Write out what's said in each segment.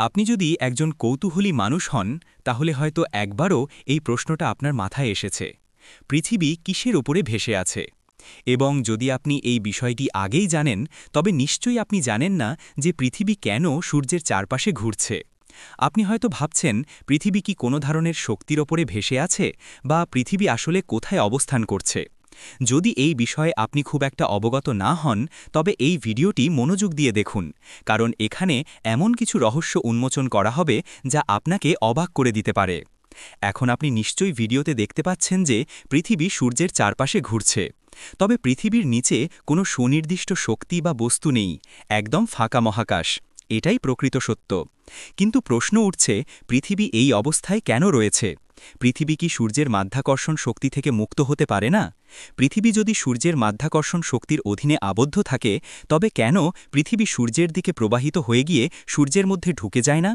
আপনি যদি একজন কৌতূহলী মানুষ হন তাহলে হয়তো একবারও এই প্রশ্নটা আপনার মাথায় এসেছে, পৃথিবী কিসের উপরে ভেসে আছে? এবং যদি আপনি এই বিষয়টি আগেই জানেন, তবে নিশ্চয়ই আপনি জানেন না যে পৃথিবী কেন সূর্যের চারপাশে ঘুরছে। আপনি হয়তো ভাবছেন, পৃথিবী কি কোনো ধরনের শক্তির ওপরে ভেসে আছে, বা পৃথিবী আসলে কোথায় অবস্থান করছে। যদি এই বিষয়ে আপনি খুব একটা অবগত না হন, তবে এই ভিডিওটি মনোযোগ দিয়ে দেখুন, কারণ এখানে এমন কিছু রহস্য উন্মোচন করা হবে যা আপনাকে অবাক করে দিতে পারে। এখন আপনি নিশ্চয়ই ভিডিওতে দেখতে পাচ্ছেন যে পৃথিবী সূর্যের চারপাশে ঘুরছে। তবে পৃথিবীর নিচে কোনো সুনির্দিষ্ট শক্তি বা বস্তু নেই, একদম ফাঁকা মহাকাশ। এটাই প্রকৃত সত্য। কিন্তু প্রশ্ন উঠছে, পৃথিবী এই অবস্থায় কেন রয়েছে? পৃথিবী কি সূর্যের মাধ্যাকর্ষণ শক্তি থেকে মুক্ত হতে পারে না? পৃথিবী যদি সূর্যের মাধ্যাকর্ষণ শক্তির অধীনে আবদ্ধ থাকে, তবে কেন পৃথিবী সূর্যের দিকে প্রবাহিত হয়ে গিয়ে সূর্যের মধ্যে ঢুকে যায় না?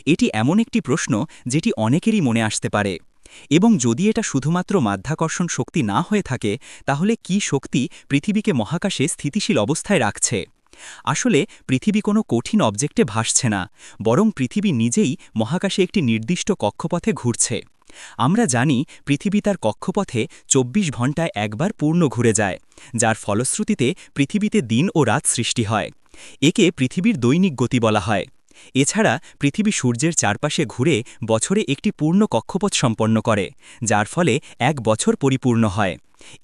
এটি এমন একটি প্রশ্ন যেটি অনেকেরই মনে আসতে পারে। এবং যদি এটা শুধুমাত্র মাধ্যাকর্ষণ শক্তি না হয়ে থাকে, তাহলে কি শক্তি পৃথিবীকে মহাকাশে স্থিতিশীল অবস্থায় রাখছে? আসলে পৃথিবী কোনো কঠিন অবজেক্টে ভাসছে না, বরং পৃথিবী নিজেই মহাকাশে একটি নির্দিষ্ট কক্ষপথে ঘুরছে। আমরা জানি পৃথিবী তার কক্ষপথে ২৪ ঘণ্টায় একবার পূর্ণ ঘুরে যায়, যার ফলশ্রুতিতে পৃথিবীতে দিন ও রাত সৃষ্টি হয়। একে পৃথিবীর দৈনিক গতি বলা হয়। এছাড়া পৃথিবী সূর্যের চারপাশে ঘুরে বছরে একটি পূর্ণ কক্ষপথ সম্পন্ন করে, যার ফলে এক বছর পরিপূর্ণ হয়।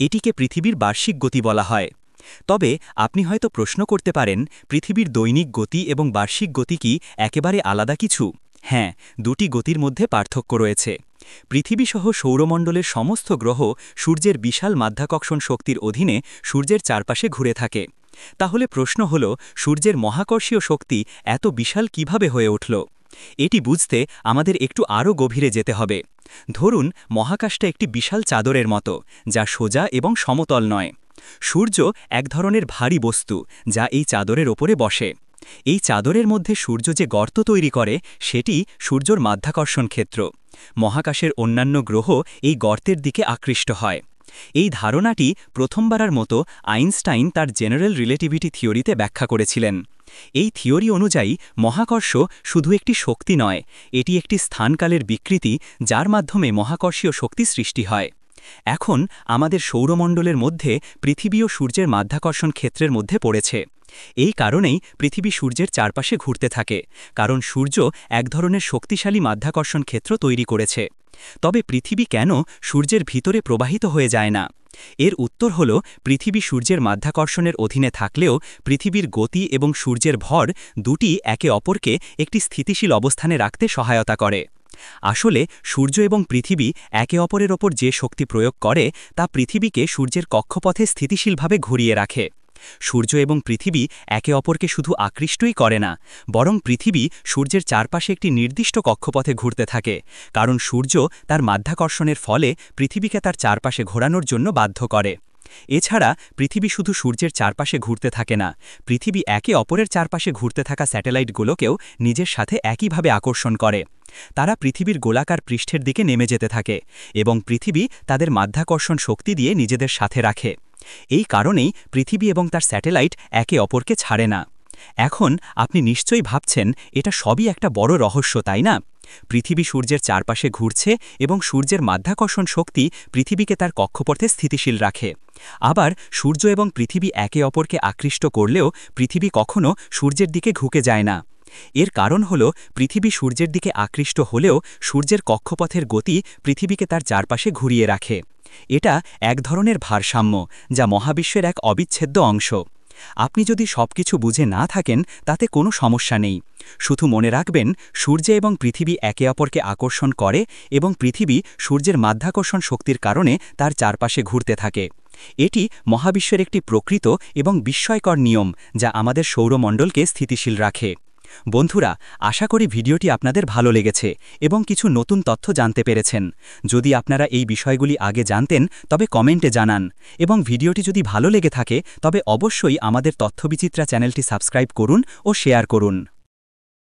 এটিকে পৃথিবীর বার্ষিক গতি বলা হয়। তবে আপনি হয়তো প্রশ্ন করতে পারেন, পৃথিবীর দৈনিক গতি এবং বার্ষিক গতি কি একেবারে আলাদা কিছু? হ্যাঁ, দুটি গতির মধ্যে পার্থক্য রয়েছে। পৃথিবীসহ সৌরমণ্ডলের সমস্ত গ্রহ সূর্যের বিশাল মাধ্যাকর্ষণ শক্তির অধীনে সূর্যের চারপাশে ঘুরে থাকে। তাহলে প্রশ্ন হল, সূর্যের মহাকর্ষীয় শক্তি এত বিশাল কিভাবে হয়ে উঠল? এটি বুঝতে আমাদের একটু আরও গভীরে যেতে হবে। ধরুন, মহাকাশটা একটি বিশাল চাদরের মতো, যা সোজা এবং সমতল নয়। সূর্য এক ধরনের ভারী বস্তু, যা এই চাদরের ওপরে বসে। এই চাদরের মধ্যে সূর্য যে গর্ত তৈরি করে, সেটি সূর্যর মাধ্যাকর্ষণ ক্ষেত্র। মহাকাশের অন্যান্য গ্রহ এই গর্তের দিকে আকৃষ্ট হয়। এই ধারণাটি প্রথমবারের মতো আইনস্টাইন তার জেনারেল রিলেটিভিটি থিওরিতে ব্যাখ্যা করেছিলেন। এই থিওরি অনুযায়ী মহাকর্ষ শুধু একটি শক্তি নয়, এটি একটি স্থানকালের বিকৃতি, যার মাধ্যমে মহাকর্ষীয় শক্তি সৃষ্টি হয়। এখন আমাদের সৌরমণ্ডলের মধ্যে পৃথিবীও সূর্যের মাধ্যাকর্ষণ ক্ষেত্রের মধ্যে পড়েছে। এই কারণেই পৃথিবী সূর্যের চারপাশে ঘুরতে থাকে, কারণ সূর্য এক ধরনের শক্তিশালী মাধ্যাকর্ষণ ক্ষেত্র তৈরি করেছে। তবে পৃথিবী কেন সূর্যের ভিতরে প্রবাহিত হয়ে যায় না? এর উত্তর হল, পৃথিবী সূর্যের মাধ্যাকর্ষণের অধীনে থাকলেও পৃথিবীর গতি এবং সূর্যের ভর দুটি একে অপরকে একটি স্থিতিশীল অবস্থানে রাখতে সহায়তা করে। আসলে সূর্য এবং পৃথিবী একে অপরের ওপর যে শক্তি প্রয়োগ করে, তা পৃথিবীকে সূর্যের কক্ষপথে স্থিতিশীলভাবে ঘুরিয়ে রাখে। সূর্য এবং পৃথিবী একে অপরকে শুধু আকৃষ্টই করে না, বরং পৃথিবী সূর্যের চারপাশে একটি নির্দিষ্ট কক্ষপথে ঘুরতে থাকে, কারণ সূর্য তার মাধ্যাকর্ষণের ফলে পৃথিবীকে তার চারপাশে ঘোরানোর জন্য বাধ্য করে। এছাড়া পৃথিবী শুধু সূর্যের চারপাশে ঘুরতে থাকে না, পৃথিবী একে অপরের চারপাশে ঘুরতে থাকা স্যাটেলাইটগুলোকেও নিজের সাথে একইভাবে আকর্ষণ করে। তারা পৃথিবীর গোলাকার পৃষ্ঠের দিকে নেমে যেতে থাকে, এবং পৃথিবী তাদের মাধ্যাকর্ষণ শক্তি দিয়ে নিজেদের সাথে রাখে। এই কারণেই পৃথিবী এবং তার স্যাটেলাইট একে অপরকে ছাড়ে না। এখন আপনি নিশ্চয়ই ভাবছেন, এটা সবই একটা বড় রহস্য, তাই না? পৃথিবী সূর্যের চারপাশে ঘুরছে এবং সূর্যের মাধ্যাকর্ষণ শক্তি পৃথিবীকে তার কক্ষপথে স্থিতিশীল রাখে। আবার সূর্য এবং পৃথিবী একে অপরকে আকৃষ্ট করলেও পৃথিবী কখনো সূর্যের দিকে ঝুঁকে যায় না। এর কারণ হল, পৃথিবী সূর্যের দিকে আকৃষ্ট হলেও সূর্যের কক্ষপথের গতি পৃথিবীকে তার চারপাশে ঘুরিয়ে রাখে। এটা এক ধরনের ভারসাম্য, যা মহাবিশ্বের এক অবিচ্ছেদ্য অংশ। আপনি যদি সবকিছু বুঝে না থাকেন, তাতে কোনো সমস্যা নেই। শুধু মনে রাখবেন, সূর্য এবং পৃথিবী একে অপরকে আকর্ষণ করে, এবং পৃথিবী সূর্যের মাধ্যাকর্ষণ শক্তির কারণে তার চারপাশে ঘুরতে থাকে। এটি মহাবিশ্বের একটি প্রকৃত এবং বিস্ময়কর নিয়ম, যা আমাদের সৌরমণ্ডলকে স্থিতিশীল রাখে। বন্ধুরা, আশা করি ভিডিওটি আপনাদের ভালো লেগেছে এবং কিছু নতুন তথ্য জানতে পেরেছেন। যদি আপনারা এই বিষয়গুলি আগে জানতেন, তবে কমেন্টে জানান, এবং ভিডিওটি যদি ভালো লেগে থাকে তবে অবশ্যই আমাদের তথ্যবিচিত্রা চ্যানেলটি সাবস্ক্রাইব করুন ও শেয়ার করুন।